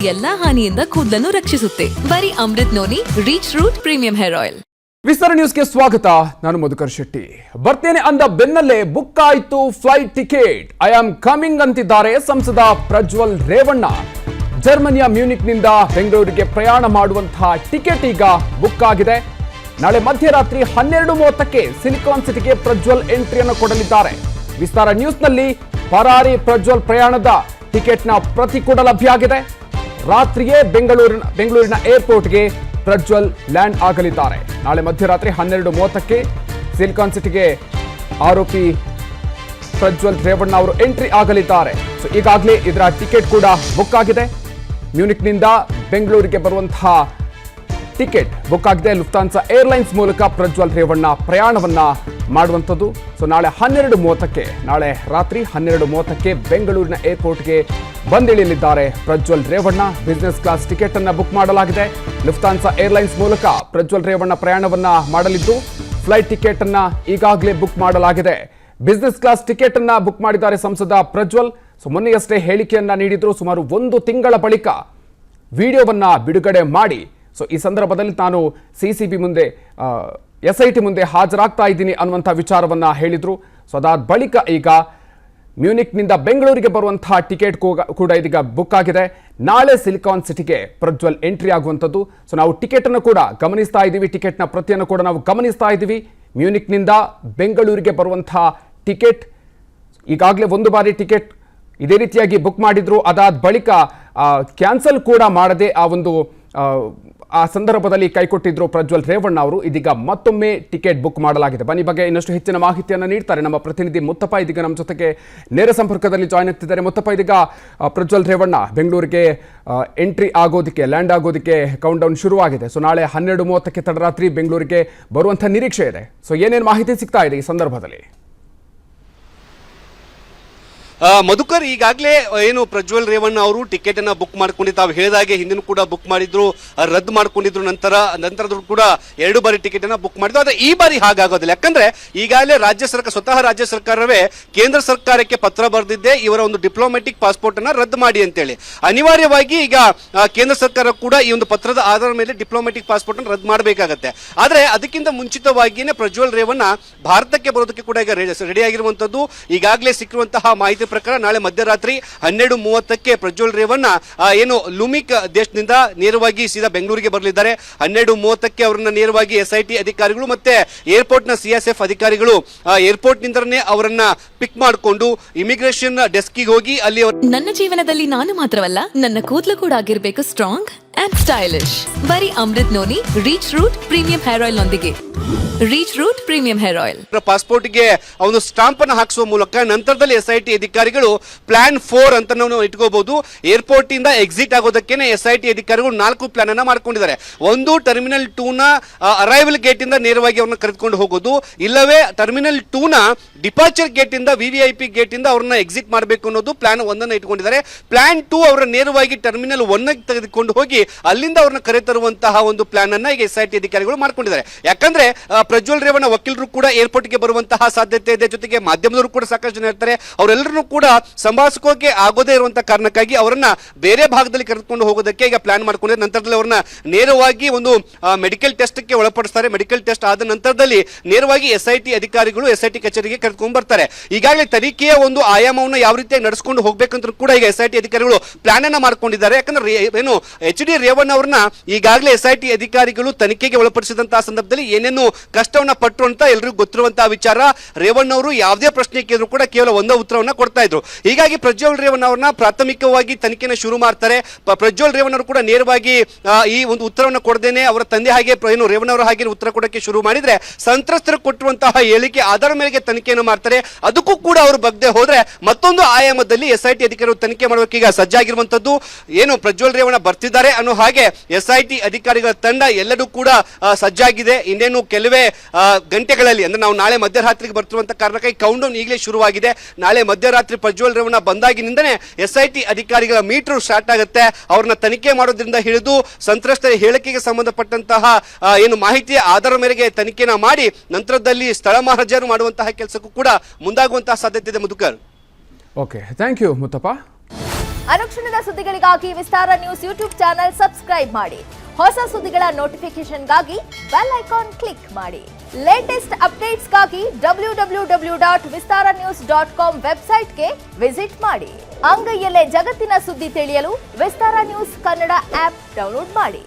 ಎಲ್ಲಾ ಹಾನಿಯಿಂದ ಕೂದಲನ್ನು ರಕ್ಷಿಸುತ್ತೆ. ಬರೀ Amrut noni reach root premium hair oil. Vistara ನ್ಯೂಸ್ಗೆ ಸ್ವಾಗತ. ನಾನು ಮಧುಕರ್ ಶೆಟ್ಟಿ. ಬರ್ತೇನೆ ಅಂದ ಬೆನ್ನಲ್ಲೇ ಬುಕ್ ಆಯಿತು flight ticket. I am coming ಅಂತಿದ್ದಾರೆ ಸಂಸದ ಪ್ರಜ್ವಲ್ ರೇವಣ್ಣ. ಜರ್ಮನಿಯ ಮ್ಯೂನಿಕ್ನಿಂದ ಬೆಂಗಳೂರಿಗೆ ಪ್ರಯಾಣ ಮಾಡುವಂತಹ ಟಿಕೆಟ್ ಈಗ ಬುಕ್ ಆಗಿದೆ. ನಾಳೆ ಮಧ್ಯರಾತ್ರಿ 12:30ಕ್ಕೆ ಸಿಲಿಕಾನ್ ಸಿಟಿಗೆ ಪ್ರಜ್ವಲ್ ಎಂಟ್ರಿಯನ್ನು ಕೊಡಲಿದ್ದಾರೆ. ವಿಸ್ತಾರ ನ್ಯೂಸ್ನಲ್ಲಿ ಪರಾರಿ ಪ್ರಜ್ವಲ್ ಪ್ರಯಾಣದ ಟಿಕೆಟ್ನ ಪ್ರತಿ ಕೂಡ ಲಭ್ಯ ಆಗಿದೆ. ರಾತ್ರಿಯೇ ಬೆಂಗಳೂರಿನ ಏರ್ಪೋರ್ಟ್ಗೆ ಪ್ರಜ್ವಲ್ ಲ್ಯಾಂಡ್ ಆಗಲಿದ್ದಾರೆ. ನಾಳೆ ಮಧ್ಯರಾತ್ರಿ 12:30ಕ್ಕೆ ಸಿಲಿಕಾನ್ ಸಿಟಿಗೆ ಆರೋಪಿ ಪ್ರಜ್ವಲ್ ರೇವಣ್ಣ ಅವರು ಎಂಟ್ರಿ ಆಗಲಿದ್ದಾರೆ. ಸೊ ಈಗಾಗಲೇ ಇದರ ಟಿಕೆಟ್ ಕೂಡ ಬುಕ್ ಆಗಿದೆ. ಮ್ಯೂನಿಕ್ನಿಂದ ಬೆಂಗಳೂರಿಗೆ ಬರುವಂತಹ ಟಿಕೆಟ್ ಬುಕ್ ಆಗಿದೆ. ಲುಫ್ತಾನ್ಸಾ ಏರ್ಲೈನ್ಸ್ ಮೂಲಕ ಪ್ರಜ್ವಲ್ ರೇವಣ್ಣ ಪ್ರಯಾಣವನ್ನ ಮಾಡುವಂಥದ್ದು. ಸೊ ನಾಳೆ ನಾಳೆ ರಾತ್ರಿ 12:30ಕ್ಕೆ ಬೆಂಗಳೂರಿನ ಏರ್ಪೋರ್ಟ್ಗೆ ಬಂದಿಳಿಯಲಿದ್ದಾರೆ Prajwal Revanna. Business class ticket ಅನ್ನ ಬುಕ್ ಮಾಡಲಾಗಿದೆ. ಲುಫ್ತಾನ್ಸಾ ಏರ್ಲೈನ್ಸ್ ಮೂಲಕ ಪ್ರಜ್ವಲ್ ರೇವಣ್ಣ ಪ್ರಯಾಣವನ್ನ ಮಾಡಲಿದ್ದು ಫ್ಲೈಟ್ ಟಿಕೆಟ್ ಅನ್ನ ಈಗಾಗಲೇ ಬುಕ್ ಮಾಡಲಾಗಿದೆ. ಬಿಸಿನೆಸ್ ಕ್ಲಾಸ್ ಟಿಕೆಟ್ ಅನ್ನ ಬುಕ್ ಮಾಡಿದ್ದಾರೆ ಸಂಸದ ಪ್ರಜ್ವಲ್. ಸೊ ಮೊನ್ನೆಯಷ್ಟೇ ಹೇಳಿಕೆಯನ್ನ ನೀಡಿದ್ರು. ಸುಮಾರು 1 ತಿಂಗಳ ಬಳಿಕ ವಿಡಿಯೋವನ್ನ ಬಿಡುಗಡೆ ಮಾಡಿ, ಸೊ ಈ ಸಂದರ್ಭದಲ್ಲಿ ನಾನು ಸಿಸಿಬಿ ಮುಂದೆ SIT ಮುಂದೆ ಹಾಜರಾಗ್ತಾ ಇದ್ದೀನಿ ಅನ್ನುವಂಥ ವಿಚಾರವನ್ನ ಹೇಳಿದ್ರು. ಸೊ ಅದಾದ ಬಳಿಕ ಈಗ ಮ್ಯೂನಿಕ್ನಿಂದ ಬೆಂಗಳೂರಿಗೆ ಬರುವಂತಹ ಟಿಕೆಟ್ ಕೂಡ ಇದೀಗ ಬುಕ್ ಆಗಿದೆ. ನಾಳೆ ಸಿಲಿಕಾನ್ ಸಿಟಿಗೆ ಪ್ರಜ್ವಲ್ ಎಂಟ್ರಿ ಆಗುವಂಥದ್ದು. ಸೊ ನಾವು ಟಿಕೆಟ್ ಅನ್ನು ಕೂಡ ಗಮನಿಸ್ತಾ ಇದ್ದೀವಿ. ಟಿಕೆಟ್ನ ಪ್ರತಿಯನ್ನು ಕೂಡ ನಾವು ಗಮನಿಸ್ತಾ ಇದ್ದೀವಿ. ಮ್ಯೂನಿಕ್ನಿಂದ ಬೆಂಗಳೂರಿಗೆ ಬರುವಂತಹ ಟಿಕೆಟ್ ಈಗಾಗಲೇ 1 ಬಾರಿ ಟಿಕೆಟ್ ಇದೇ ರೀತಿಯಾಗಿ ಬುಕ್ ಮಾಡಿದ್ರು. ಅದಾದ ಬಳಿಕ ಕ್ಯಾನ್ಸಲ್ ಕೂಡ ಮಾಡದೆ ಆ ಸಂದರ್ಭದಲ್ಲಿ ಕೈಕೊಟ್ಟಿದ್ರು ಪ್ರಜ್ವಲ್ ರೇವಣ್ಣ ಅವರು. ಇದೀಗ ಮತ್ತೊಮ್ಮೆ ಟಿಕೆಟ್ ಬುಕ್ ಮಾಡಲಾಗಿದೆ. ಬನ್ನಿ ಬಗ್ಗೆ ಇನ್ನಷ್ಟು ಹೆಚ್ಚಿನ ಮಾಹಿತಿಯನ್ನು ನೀಡ್ತಾರೆ ನಮ್ಮ ಪ್ರತಿನಿಧಿ ಮುತ್ತಪ್ಪ. ಇದೀಗ ನಮ್ಮ ಜೊತೆಗೆ ನೇರ ಸಂಪರ್ಕದಲ್ಲಿ ಜಾಯ್ನ್ ಆಗ್ತಿದ್ದಾರೆ. ಮುತ್ತಪ್ಪ, ಇದೀಗ ಪ್ರಜ್ವಲ್ ರೇವಣ್ಣ ಬೆಂಗಳೂರಿಗೆ ಎಂಟ್ರಿ ಆಗೋದಕ್ಕೆ, ಲ್ಯಾಂಡ್ ಆಗೋದಕ್ಕೆ ಕೌಂಟ್ ಡೌನ್ ಶುರುವಾಗಿದೆ. ಸೊ ನಾಳೆ 12:30ಕ್ಕೆ ತಡರಾತ್ರಿ ಬೆಂಗಳೂರಿಗೆ ಬರುವಂಥ ನಿರೀಕ್ಷೆ ಇದೆ. ಸೊ ಏನೇನು ಮಾಹಿತಿ ಸಿಗ್ತಾ ಇದೆ ಈ ಸಂದರ್ಭದಲ್ಲಿ? ಮಧುಕರ್, ಈಗಾಗಲೇ ಏನು ಪ್ರಜ್ವಲ್ ರೇವಣ್ಣ ಅವರು ಟಿಕೆಟ್ ಅನ್ನ ಬುಕ್ ಮಾಡ್ಕೊಂಡಿದ್ದು, ತಾವು ಹೇಳಿದಾಗೆ ಹಿಂದಿನ ಕೂಡ ಬುಕ್ ಮಾಡಿದ್ರು, ರದ್ದು ಮಾಡ್ಕೊಂಡಿದ್ರು. ನಂತರದೂ ಕೂಡ 2 ಬಾರಿ ಟಿಕೆಟ್ ಅನ್ನ ಬುಕ್ ಮಾಡಿದ್ರು. ಆದ್ರೆ ಈ ಬಾರಿ ಹಾಗಾಗೋದಿಲ್ಲ. ಯಾಕಂದ್ರೆ ಈಗಾಗಲೇ ಸ್ವತಃ ರಾಜ್ಯ ಸರ್ಕಾರವೇ ಕೇಂದ್ರ ಸರ್ಕಾರಕ್ಕೆ ಪತ್ರ ಬರೆದಿದ್ದೆ ಇವರ ಒಂದು ಡಿಪ್ಲೊಮ್ಯಾಟಿಕ್ ಪಾಸ್ಪೋರ್ಟ್ ಅನ್ನ ರದ್ದು ಮಾಡಿ ಅಂತೇಳಿ. ಅನಿವಾರ್ಯವಾಗಿ ಈಗ ಕೇಂದ್ರ ಸರ್ಕಾರ ಕೂಡ ಈ ಒಂದು ಪತ್ರದ ಆಧಾರದ ಮೇಲೆ ಡಿಪ್ಲೊಮ್ಯಾಟಿಕ್ ಪಾಸ್ಪೋರ್ಟ್ ಅನ್ನು ರದ್ದು ಮಾಡಬೇಕಾಗತ್ತೆ. ಆದ್ರೆ ಅದಕ್ಕಿಂತ ಮುಂಚಿತವಾಗಿಯೇ ಪ್ರಜ್ವಲ್ ರೇವಣ್ಣ ಭಾರತಕ್ಕೆ ಬರೋದಕ್ಕೆ ಕೂಡ ಈಗ ರೆಡಿ ಆಗಿರುವಂತದ್ದು. ಈಗಾಗಲೇ ಸಿಕ್ಕಿರುವಂತಹ ಮಾಹಿತಿ ಪ್ರಕಾರ ನಾಳೆ ಮಧ್ಯರಾತ್ರಿ 12:30ಕ್ಕೆ ಪ್ರಜ್ವಲ್ ರೇವಣ್ಣ ಏನು ಲುಮಿಕ್ ದೇಶದಿಂದ ನೇರವಾಗಿ ಸೀದಾ ಬೆಂಗಳೂರಿಗೆ ಬರಲಿದ್ದಾರೆ. 12:30ಕ್ಕೆ ಅವರನ್ನ ನೇರವಾಗಿ SIT ಅಧಿಕಾರಿಗಳು ಮತ್ತೆ ಏರ್ಪೋರ್ಟ್ ನ CSF ಅಧಿಕಾರಿಗಳು ಏರ್ಪೋರ್ಟ್ ನಿಂದನೇ ಅವರನ್ನ ಪಿಕ್ ಮಾಡಿಕೊಂಡು ಇಮಿಗ್ರೇಷನ್ ಡೆಸ್ಕಿಗೆ ಹೋಗಿ ಅಲ್ಲಿ ನನ್ನ ಜೀವನದಲ್ಲಿ ನಾನು ಮಾತ್ರವಲ್ಲ, ನನ್ನ ಕೂದಲು ಕೂಡ ಆಗಿರ್ಬೇಕು ಸ್ಟ್ರಾಂಗ್ ಅಂಡ್ ಸ್ಟೈಲಿಶ್. ಬರೀ Amrut noni reach root premium hair oil ನೊಂದಿಗೆ. Reach root premium hair oil ಪಾಸ್ಪೋರ್ಟ್ಗೆ ಒಂದು ಸ್ಟಾಂಪ್ ಅನ್ನು ಹಾಕಿಸುವ ಮೂಲಕ ನಂತರದಲ್ಲಿ SIT ಅಧಿಕಾರಿಗಳು ಪ್ಲಾನ್ 4 ಅಂತ ನಾವು ಇಟ್ಕೋಬಹುದು. ಏರ್ಪೋರ್ಟ್ ಇಂದ ಎಕ್ಸಿಟ್ ಆಗೋದಕ್ಕೆ SIT ಅಧಿಕಾರಿಗಳು 4 ಪ್ಲಾನ್ ಅನ್ನ ಮಾಡ್ಕೊಂಡಿದ್ದಾರೆ. ಒಂದು ಟರ್ಮಿನಲ್ 2 ನ ಅರೈವಲ್ ಗೇಟ್ ಇಂದ ನೇರವಾಗಿ ಅವ್ರನ್ನ ಕರೆದುಕೊಂಡು ಹೋಗೋದು, ಇಲ್ಲವೇ ಟರ್ಮಿನಲ್ 2 ನ ಡಿಪಾರ್ಚರ್ ಗೇಟ್ ಇಂದ VVIP ಗೇಟ್ ಇಂದ ಅವ್ರನ್ನ ಎಕ್ಸಿಟ್ ಮಾಡಬೇಕು ಅನ್ನೋದು ಪ್ಲಾನ್ 1 ಇಟ್ಕೊಂಡಿದ್ದಾರೆ. ಪ್ಲಾನ್ 2 ಅವರ ನೇರವಾಗಿ ಟರ್ಮಿನಲ್ 1 ತೆಗೆದುಕೊಂಡು ಹೋಗಿ ಅಲ್ಲಿಂದ ಅವ್ರನ್ನ ಕರೆತರುವಂತಹ ಒಂದು ಪ್ಲಾನ್ ಅನ್ನ ಈಗ SIT ಅಧಿಕಾರಿಗಳು ಮಾಡ್ಕೊಂಡಿದ್ದಾರೆ. ಯಾಕಂದ್ರೆ ಪ್ರಜ್ವಲ್ ರೇವಣ್ಣ ವಕೀಲರು ಕೂಡ ಏರ್ಪೋರ್ಟ್ಗೆ ಬರುವಂತಹ ಸಾಧ್ಯತೆ ಇದೆ. ಜೊತೆಗೆ ಮಾಧ್ಯಮದವರು ಕೂಡ ಸಾಕಷ್ಟು ಜನ ಇರ್ತಾರೆ. ಅವರೆಲ್ಲರೂ ಕೂಡ ಸಂಭಾಷಿಸೋಕೆ ಆಗೋದೇ ಇರುವಂತಹ ಕಾರಣಕ್ಕಾಗಿ ಅವರನ್ನ ಬೇರೆ ಭಾಗದಲ್ಲಿ ಕರೆದುಕೊಂಡು ಹೋಗೋದಕ್ಕೆ ಈಗ ಪ್ಲಾನ್ ಮಾಡ್ಕೊಂಡಿದ್ದಾರೆ. ನಂತರದಲ್ಲಿ ಅವರನ್ನ ನೇರವಾಗಿ ಒಂದು ಮೆಡಿಕಲ್ ಟೆಸ್ಟ್ ಗೆ ಒಳಪಡಿಸ್ತಾರೆ. ಮೆಡಿಕಲ್ ಟೆಸ್ಟ್ ಆದ ನಂತರದಲ್ಲಿ ನೇರವಾಗಿ SIT ಅಧಿಕಾರಿಗಳು SIT ಕಚೇರಿಗೆ ಕರೆದುಕೊಂಡು ಬರ್ತಾರೆ. ಈಗಾಗಲೇ ತನಿಖೆಯ ಒಂದು ಆಯಾಮವನ್ನು ಯಾವ ರೀತಿ ನಡೆಸಿಕೊಂಡು ಹೋಗ್ಬೇಕಂತ ಕೂಡ ಈಗ SIT ಅಧಿಕಾರಿಗಳು ಪ್ಲಾನ್ ಅನ್ನ ಮಾಡ್ಕೊಂಡಿದ್ದಾರೆ. ಯಾಕಂದ್ರೆ ಏನು HD ರೇವಣ್ಣ ಅವ್ರನ್ನ ಈಗಾಗಲೇ SIT ಅಧಿಕಾರಿಗಳು ತನಿಖೆಗೆ ಒಳಪಡಿಸಿದಂತಹ ಸಂದರ್ಭದಲ್ಲಿ ಏನೇನು ಕಷ್ಟವನ್ನ ಪಟ್ಟರು ಅಂತ ಎಲ್ರಿಗೂ ಗೊತ್ತಿರುವಂತಹ ವಿಚಾರ. ರೇವಣ್ಣ ಅವರು ಯಾವುದೇ ಪ್ರಶ್ನೆ ಕೇಳಿದ್ರು ಕೂಡ ಕೇವಲ ಒಂದೇ ಉತ್ತರವನ್ನ ಕೊಡ್ತಾ ಇದ್ರು. ಹೀಗಾಗಿ ಪ್ರಜ್ವಲ್ ರೇವಣ್ಣ ಅವ್ರನ್ನ ಪ್ರಾಥಮಿಕವಾಗಿ ತನಿಖೆನ ಶುರು ಮಾಡ್ತಾರೆ. ಪ್ರಜ್ವಲ್ ರೇವಣ್ಣ ಅವರು ಕೂಡ ನೇರವಾಗಿ ಈ ಒಂದು ಉತ್ತರವನ್ನು ಕೊಡದೇನೆ ಅವರ ತಂದೆ ಹಾಗೆ ಏನು ರೇವಣ್ಣ ಅವರ ಹಾಗೆ ಉತ್ತರ ಕೊಡಕ್ಕೆ ಶುರು ಮಾಡಿದ್ರೆ ಸಂತ್ರಸ್ತರು ಕೊಟ್ಟಿರುವಂತಹ ಹೇಳಿಕೆ ಆಧಾರ ಮೇಲೆ ತನಿಖೆಯನ್ನು ಮಾಡ್ತಾರೆ. ಅದಕ್ಕೂ ಕೂಡ ಅವರು ಬಗ್ದೆ ಹೋದ್ರೆ ಮತ್ತೊಂದು ಆಯಾಮದಲ್ಲಿ SIT ಅಧಿಕಾರಿಗಳು ತನಿಖೆ ಮಾಡೋಕೆ ಈಗ ಸಜ್ಜಾಗಿರುವಂತದ್ದು. ಏನು ಪ್ರಜ್ವಲ್ ರೇವಣ್ಣ ಬರ್ತಿದ್ದಾರೆ ಅನ್ನೋ ಹಾಗೆ SIT ಅಧಿಕಾರಿಗಳ ತಂಡ ಎಲ್ಲರೂ ಕೂಡ ಸಜ್ಜಾಗಿದೆ. ಇನ್ನೇನು ಕೆಲವೇ ಗಂಟೆಗಳಲ್ಲಿ, ಅಂದ್ರೆ ನಾವು ನಾಳೆ ಮಧ್ಯರಾತ್ರಿಗೆ ಬರ್ತಿರುವಂತಹ ಕಾರಣಕ್ಕಾಗಿ ಕೌಂಟ್ ಡೌನ್ ಈಗಲೇ ಶುರುವಾಗಿದೆ. ನಾಳೆ ಮಧ್ಯರಾತ್ರಿ ಪ್ರಜ್ವಲ್ ರೇವಣ್ಣ ಬಂದಾಗಿನಿಂದನೇ SIT ಅಧಿಕಾರಿಗಳ ಮೀಟರ್ ಸ್ಟಾರ್ಟ್ ಆಗುತ್ತೆ. ಅವ್ರನ್ನ ತನಿಖೆ ಮಾಡೋದ್ರಿಂದ ಹಿಡಿದು ಸಂತ್ರಸ್ತರ ಹೇಳಿಕೆಗೆ ಸಂಬಂಧಪಟ್ಟಂತಹ ಏನು ಮಾಹಿತಿಯ ಆಧಾರದ ಮೇರೆಗೆ ತನಿಖೆನ ಮಾಡಿ ನಂತರದಲ್ಲಿ ಸ್ಥಳ ಮಹಾರಾಜರು ಮಾಡುವಂತಹ ಕೆಲಸಕ್ಕೂ ಕೂಡ ಮುಂದಾಗುವಂತಹ ಸಾಧ್ಯತೆ ಇದೆ. Madhukar, okay, thank you Muttappa. ಅನುಕ್ಷಣದ ಸುದ್ದಿಗಳಿಗಾಗಿ Vistara news YouTube channel subscribe ಮಾಡಿ. ಹೊಸ ಸುದ್ದಿಗಳ ನೋಟಿಫಿಕೇಶನ್ಗಾಗಿ ಬೆಲ್ ಐಕಾನ್ ಕ್ಲಿಕ್ ಮಾಡಿ. ಲೇಟೆಸ್ಟ್ ಅಪ್ಡೇಟ್ಸ್ಗಾಗಿ www.vistaranews.com ವೆಬ್ಸೈಟ್ಗೆ ವಿಸಿಟ್ ಮಾಡಿ. ಅಂಗೈಯಲ್ಲೇ ಜಗತ್ತಿನ ಸುದ್ದಿ ತಿಳಿಯಲು Vistara news Kannada app download ಮಾಡಿ.